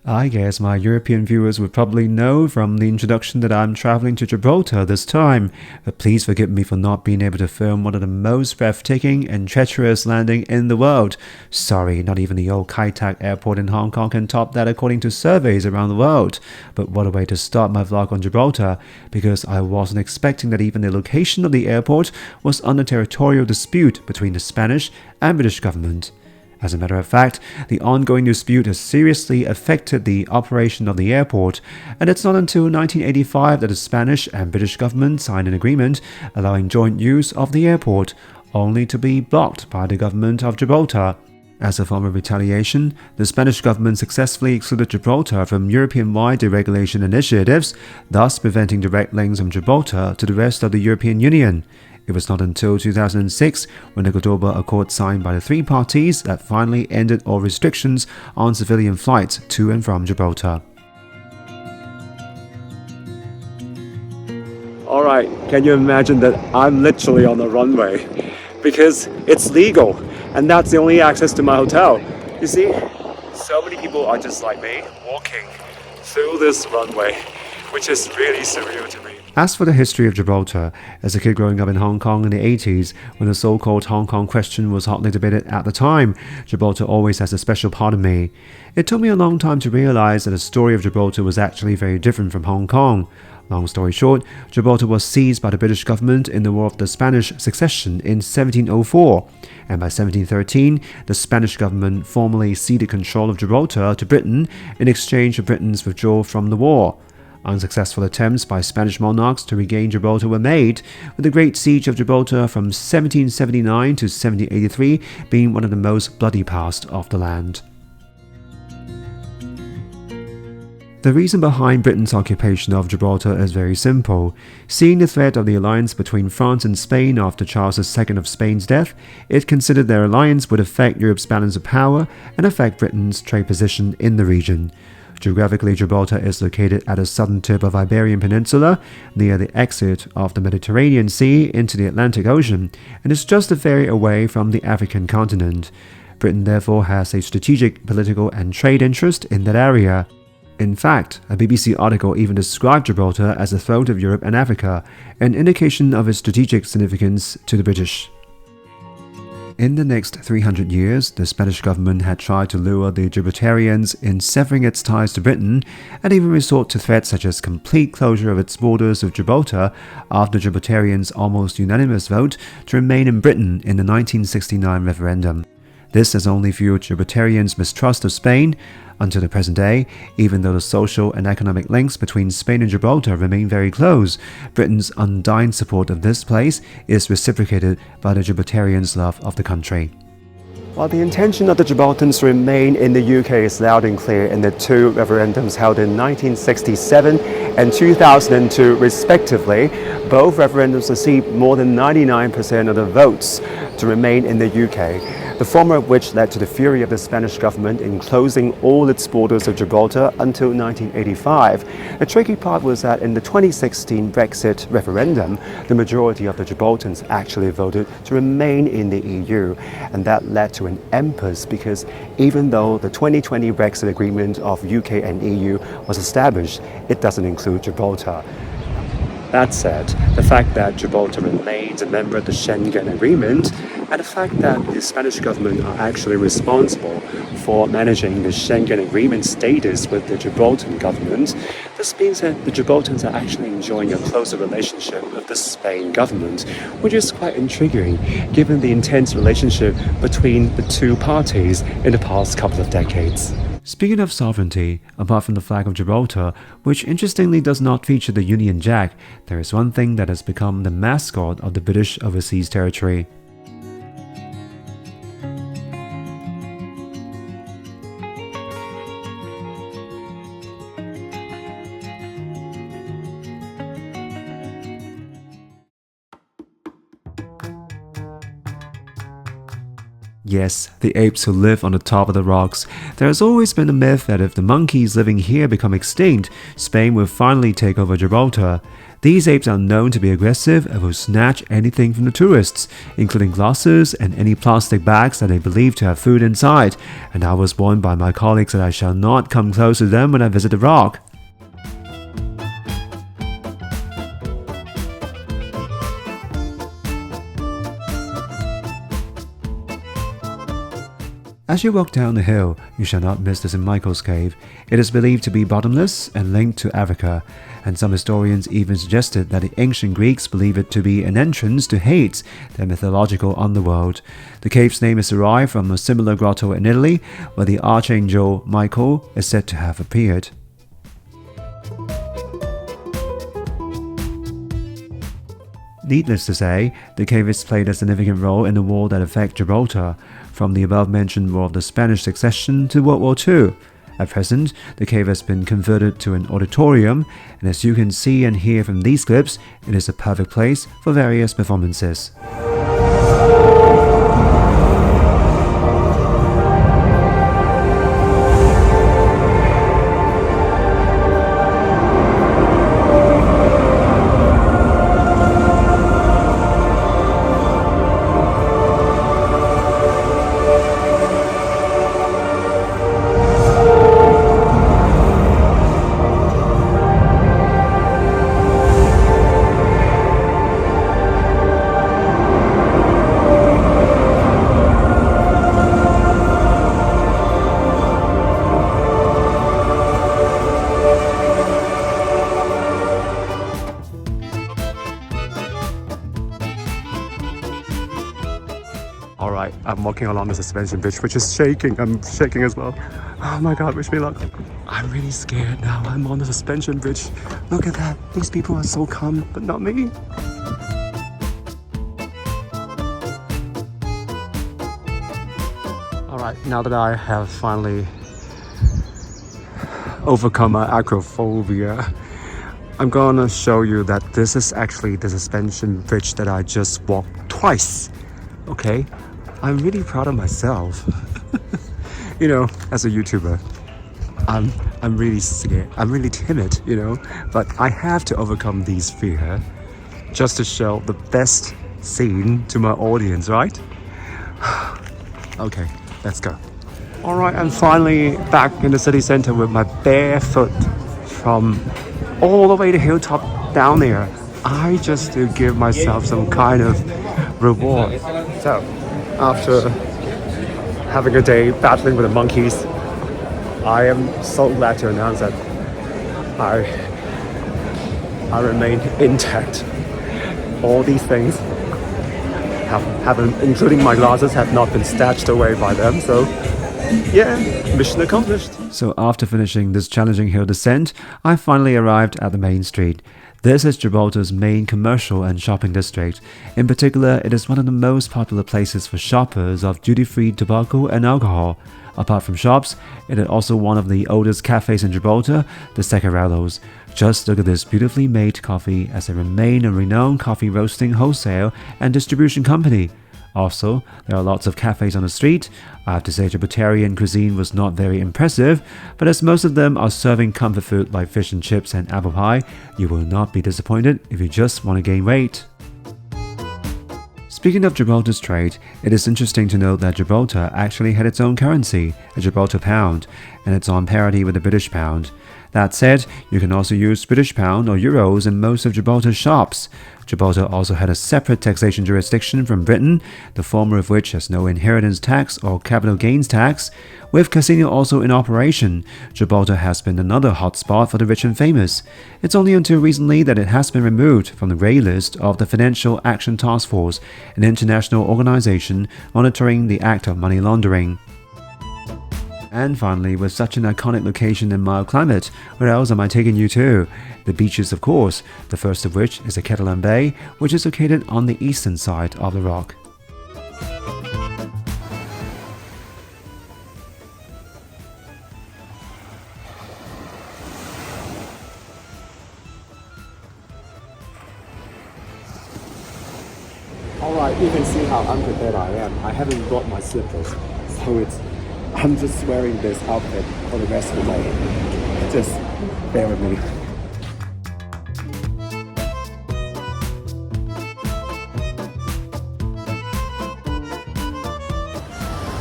I guess my European viewers would probably know from the introduction that I'm traveling to Gibraltar this time, but please forgive me for not being able to film one of the most breathtaking and treacherous landing in the world. Sorry, not even the old Kai Tak airport in Hong Kong can top that according to surveys around the world. But what a way to start my vlog on Gibraltar, because I wasn't expecting that even the location of the airport was under territorial dispute between the Spanish and British government. As a matter of fact, the ongoing dispute has seriously affected the operation of the airport, and it's not until 1985 that the Spanish and British government signed an agreement allowing joint use of the airport, only to be blocked by the government of Gibraltar. As a form of retaliation, the Spanish government successfully excluded Gibraltar from European-wide deregulation initiatives, thus preventing direct links from Gibraltar to the rest of the European Union. It was not until 2006, when the Cordoba Accord signed by the three parties, that finally ended all restrictions on civilian flights to and from Gibraltar. Alright, can you imagine that I'm literally on the runway? Because it's legal, and that's the only access to my hotel. You see, so many people are just like me, walking through this runway, which is really surreal to me. As for the history of Gibraltar, as a kid growing up in Hong Kong in the 80s, when the so-called Hong Kong question was hotly debated at the time, Gibraltar always has a special part of me. It took me a long time to realize that the story of Gibraltar was actually very different from Hong Kong. Long story short, Gibraltar was seized by the British government in the War of the Spanish Succession in 1704, and by 1713, the Spanish government formally ceded control of Gibraltar to Britain in exchange for Britain's withdrawal from the war. Unsuccessful attempts by Spanish monarchs to regain Gibraltar were made, with the Great Siege of Gibraltar from 1779 to 1783 being one of the most bloody past of the land. The reason behind Britain's occupation of Gibraltar is very simple. Seeing the threat of the alliance between France and Spain after Charles II of Spain's death, it considered their alliance would affect Europe's balance of power and affect Britain's trade position in the region. Geographically, Gibraltar is located at the southern tip of Iberian Peninsula, near the exit of the Mediterranean Sea into the Atlantic Ocean, and is just a ferry away from the African continent. Britain therefore has a strategic, political and trade interest in that area. In fact, a BBC article even described Gibraltar as the throat of Europe and Africa, an indication of its strategic significance to the British. In the next 300 years, the Spanish government had tried to lure the Gibraltarians in severing its ties to Britain, and even resort to threats such as complete closure of its borders with Gibraltar after Gibraltarians' almost unanimous vote to remain in Britain in the 1969 referendum. This has only fueled Gibraltarians' mistrust of Spain until the present day. Even though the social and economic links between Spain and Gibraltar remain very close, Britain's undying support of this place is reciprocated by the Gibraltarians' love of the country. While the intention of the Gibraltarians to remain in the UK is loud and clear in the two referendums held in 1967 and 2002 respectively, both referendums received more than 99% of the votes to remain in the UK. The former of which led to the fury of the Spanish government in closing all its borders of Gibraltar until 1985. The tricky part was that in the 2016 Brexit referendum, the majority of the Gibraltarians actually voted to remain in the EU, and that led to an impasse because even though the 2020 Brexit agreement of UK and EU was established, it doesn't include Gibraltar. That said, the fact that Gibraltar remains a member of the Schengen Agreement and the fact that the Spanish government are actually responsible for managing the Schengen Agreement status with the Gibraltar government, this means that the Gibraltarians are actually enjoying a closer relationship with the Spain government, which is quite intriguing given the intense relationship between the two parties in the past couple of decades. Speaking of sovereignty, apart from the flag of Gibraltar, which interestingly does not feature the Union Jack, there is one thing that has become the mascot of the British Overseas Territory. Yes, the apes who live on the top of the rocks. There has always been a myth that if the monkeys living here become extinct, Spain will finally take over Gibraltar. These apes are known to be aggressive and will snatch anything from the tourists, including glasses and any plastic bags that they believe to have food inside, and I was warned by my colleagues that I shall not come close to them when I visit the rock. As you walk down the hill, you shall not miss the St. Michael's Cave. It is believed to be bottomless and linked to Africa, and some historians even suggested that the ancient Greeks believed it to be an entrance to Hades, their mythological underworld. The cave's name is derived from a similar grotto in Italy, where the archangel Michael is said to have appeared. Needless to say, the cave has played a significant role in the war that affected Gibraltar, from the above-mentioned War of the Spanish Succession to World War II. At present, the cave has been converted to an auditorium, and as you can see and hear from these clips, it is a perfect place for various performances. Alright, I'm walking along the suspension bridge, which is shaking. I'm shaking as well. Oh my god, wish me luck. I'm really scared now. I'm on the suspension bridge. Look at that. These people are so calm, but not me. Alright, now that I have finally overcome my acrophobia, I'm gonna show you that this is actually the suspension bridge that I just walked twice. Okay? I'm really proud of myself. You know, as a YouTuber, I'm really scared. I'm really timid, you know, but I have to overcome these fears just to show the best scene to my audience, right? Okay, let's go. Alright, I'm finally back in the city center with my bare foot from all the way to hilltop down there. I just to give myself some kind of reward. So, after having a day battling with the monkeys, I am so glad to announce that I remain intact. All these things haven't, including my glasses, have not been snatched away by them. So, yeah, mission accomplished. So after finishing this challenging hill descent, I finally arrived at the main street. This is Gibraltar's main commercial and shopping district. In particular, it is one of the most popular places for shoppers of duty-free tobacco and alcohol. Apart from shops, it is also one of the oldest cafes in Gibraltar, the Secarellos. Just look at this beautifully made coffee, as they remain a renowned coffee roasting wholesale and distribution company. Also, there are lots of cafes on the street. I have to say Gibraltarian cuisine was not very impressive, but as most of them are serving comfort food like fish and chips and apple pie, you will not be disappointed if you just want to gain weight. Speaking of Gibraltar's trade, it is interesting to note that Gibraltar actually had its own currency, a Gibraltar pound, and it's on parity with the British pound. That said, you can also use British pound or euros in most of Gibraltar's shops. Gibraltar also had a separate taxation jurisdiction from Britain, the former of which has no inheritance tax or capital gains tax. With casino also in operation, Gibraltar has been another hotspot for the rich and famous. It's only until recently that it has been removed from the grey list of the Financial Action Task Force, an international organization monitoring the act of money laundering. And finally, with such an iconic location and mild climate, where else am I taking you to? The beaches, of course, the first of which is the Catalan Bay, which is located on the eastern side of the rock. Alright, you can see how unprepared I am. I haven't brought my slippers, so I'm just wearing this outfit for the rest of the day. Just bear with me.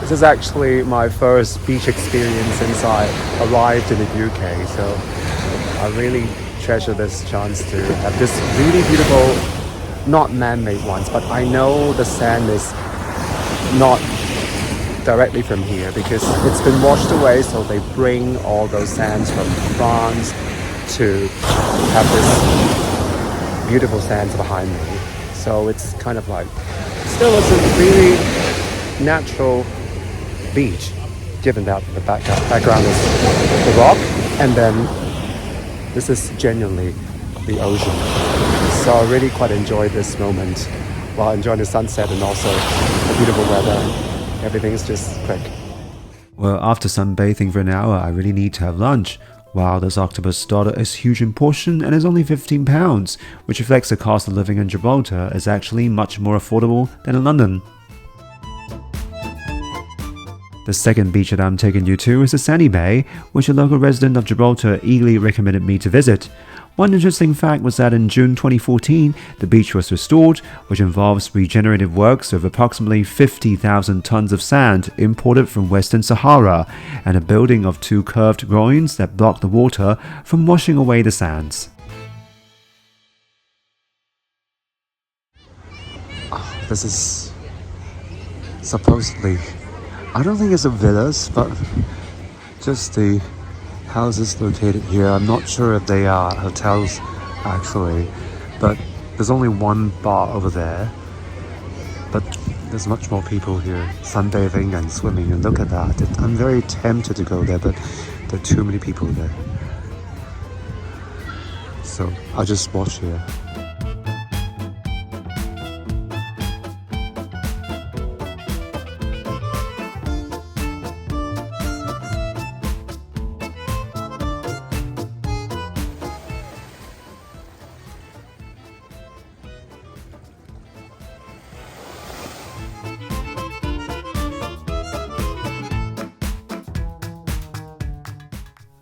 This is actually my first beach experience since I arrived in the UK, so I really treasure this chance to have this really beautiful, not man-made ones, but I know the sand is not directly from here because it's been washed away, so they bring all those sands from France to have this beautiful sands behind me. So it's kind of like, still it's a really natural beach, given that the background is the rock, and then this is genuinely the ocean. So I really quite enjoyed this moment while enjoying the sunset and also the beautiful weather. Everything's just quick. Well, after sunbathing for an hour, I really need to have lunch. Wow, this octopus starter is huge in portion and is only £15, which reflects the cost of living in Gibraltar is actually much more affordable than in London. The second beach that I'm taking you to is the Sandy Bay, which a local resident of Gibraltar eagerly recommended me to visit. One interesting fact was that in June 2014, the beach was restored, which involves regenerative works of approximately 50,000 tons of sand imported from Western Sahara, and a building of 2 curved groins that block the water from washing away the sands. This is supposedly, I don't think it's a villas, but just the houses located here. I'm not sure if they are hotels actually, but there's only one bar over there. But there's much more people here sunbathing and swimming, and look at that. I'm very tempted to go there, but there are too many people there. So I'll just watch here.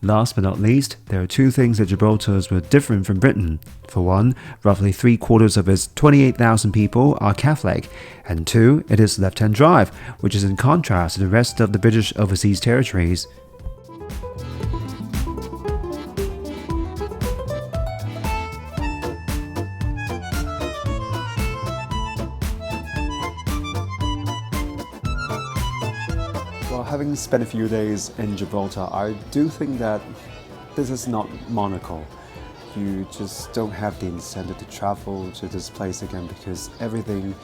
Last but not least, there are 2 things that Gibraltar's were different from Britain. For one, roughly 3/4 of its 28,000 people are Catholic, and 2, it is left-hand drive, which is in contrast to the rest of the British overseas territories. Well, having spent a few days in Gibraltar, I do think that this is not Monaco. You just don't have the incentive to travel to this place again because everything,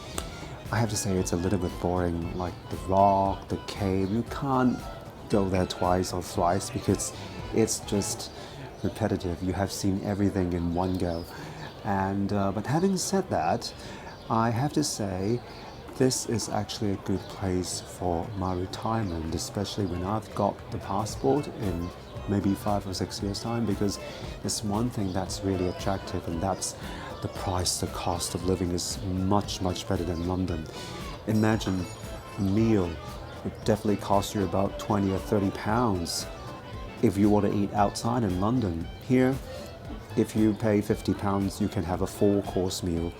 I have to say, it's a little bit boring. Like the rock, the cave, you can't go there twice or thrice because it's just repetitive. You have seen everything in one go. And but having said that, I have to say this is actually a good place for my retirement, especially when I've got the passport in maybe 5 or 6 years time, because there's one thing that's really attractive, and that's the price. The cost of living is much better than London. Imagine a meal would definitely cost you about 20 or 30 pounds if you want to eat outside in London. Here, if you pay £50, you can have a 4-course meal.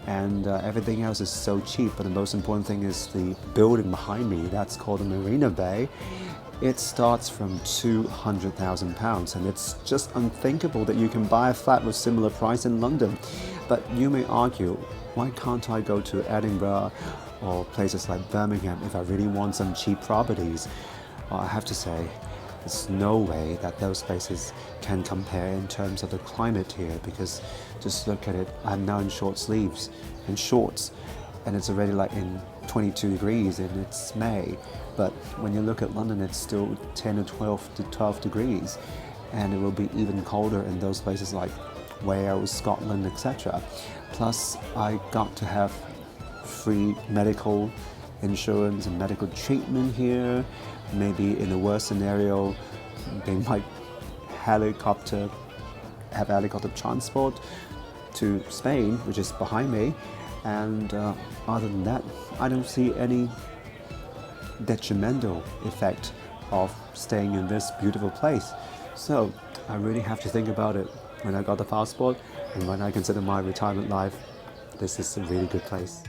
And everything else is so cheap, but the most important thing is the building behind me. That's called the Marina Bay. It starts from £200,000, and it's just unthinkable that you can buy a flat with similar price in London. But you may argue, why can't I go to Edinburgh or places like Birmingham if I really want some cheap properties? Well, I have to say, there's no way that those places can compare in terms of the climate here, because just look at it. I'm now in short sleeves and shorts, and it's already like in 22 degrees and it's May. But when you look at London, it's still 10 or 12 degrees, and it will be even colder in those places like Wales, Scotland, etc. Plus, I got to have free medical insurance and medical treatment here. Maybe in a worse scenario, they might have helicopter transport to Spain, which is behind me. And other than that, I don't see any detrimental effect of staying in this beautiful place. So I really have to think about it when I got the passport, and when I consider my retirement life, this is a really good place.